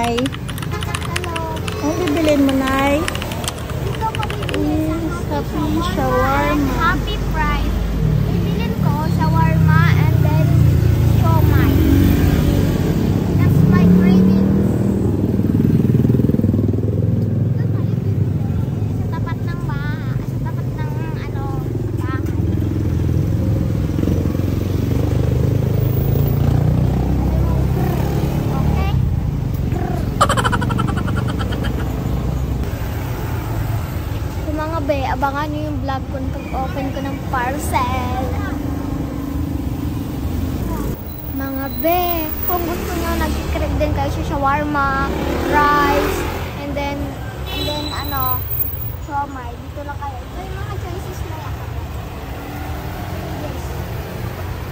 Nay. Hello. Ano bibilin mo, Nay? Dito ko bibili sa Happy shawarma. Happy Price. Bibilin ko shawarma and then siomai. That's my craving. Doon tayo bibili. Sa tapat ng bahay. Sa tapat ng bahay. Okay? So mga be, abangan nyo yung vlog ko pag-open ko ng parcel. Mga be, kung gusto nyo, nag-crave din kayo sa shawarma, rice, and then siomai. Dito lang kayo. Ito yung mga choices na yan. Yes.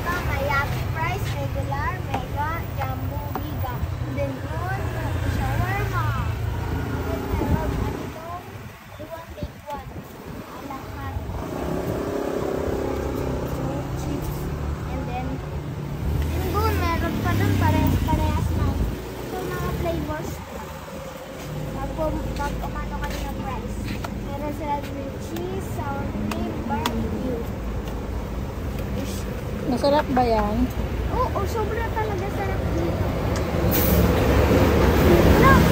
Ito, may happy price, regular, mega, jumbo, giga. And then yun, shawarma. And then meron, you want take one. Alahat. Chips. And then doon, meron pa dun, parehas na. Ito mga flavors. Pag umano kayo ng price. Meron sila with cheese, sour cream, barbecue. Masarap ba yan? Oo, sobra talaga sarap dito. Look!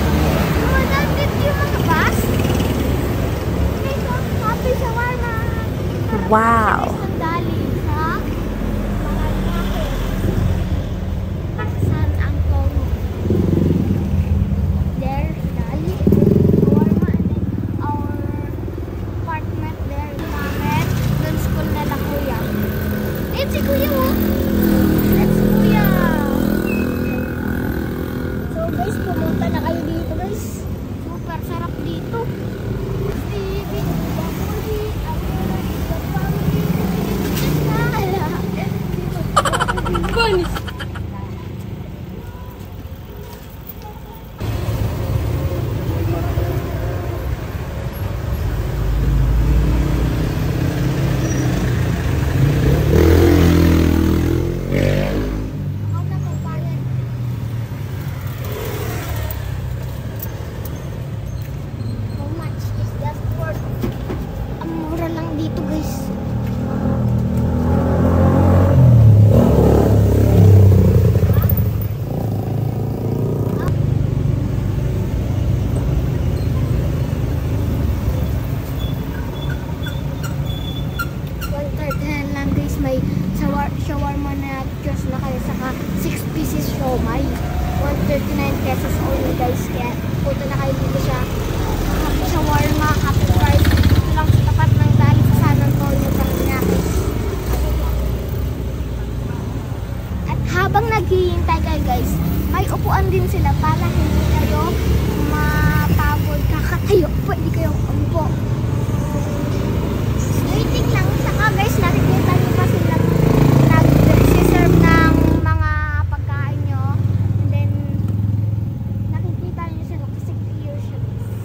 Dumadagit yung mga bus. Okay, so, happy shawarma. Wow! Sandali, ha? Mga market. San Antonio. There, Dali. Shawarma, and then our apartment there. Market. Doon school nila kuya. Eh, si kuya mo. Let's kuya. So guys, pumunta na kayo dito guys. Super sarap dito. Steven, Bapuli, the family. Bunny! Ako na magbayad. How much is that worth? Ang mura lang dito guys. $1.39 lang guys, may shawarma na just na kayo, saka 6 pieces siomai. 139 pesos only guys, kaya punta na kayo dito sa Happy Shawarma, Happy Price. Dito lang sa tapat ng dali sa San Antonio, Paranaque. At habang naghihintay kayo guys, may upuan din sila para hindi kayo mapagod kakatayo. Pwede kayong umpo. Waiting lang. Saka guys, nakikita nyo pa sila nag-serve ng mga pagkain nyo. And then, nakikita nyo sila kasi clear siya guys.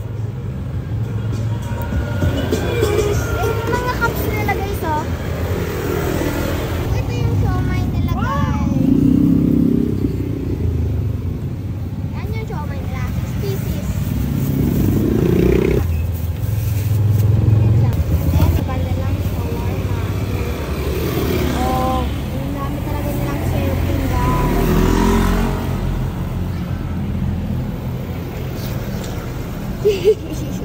Yung mga cups nila guys, oh. Ito yung siomai nila guys. Yan yung siomai nila. 6 pieces. Hehehe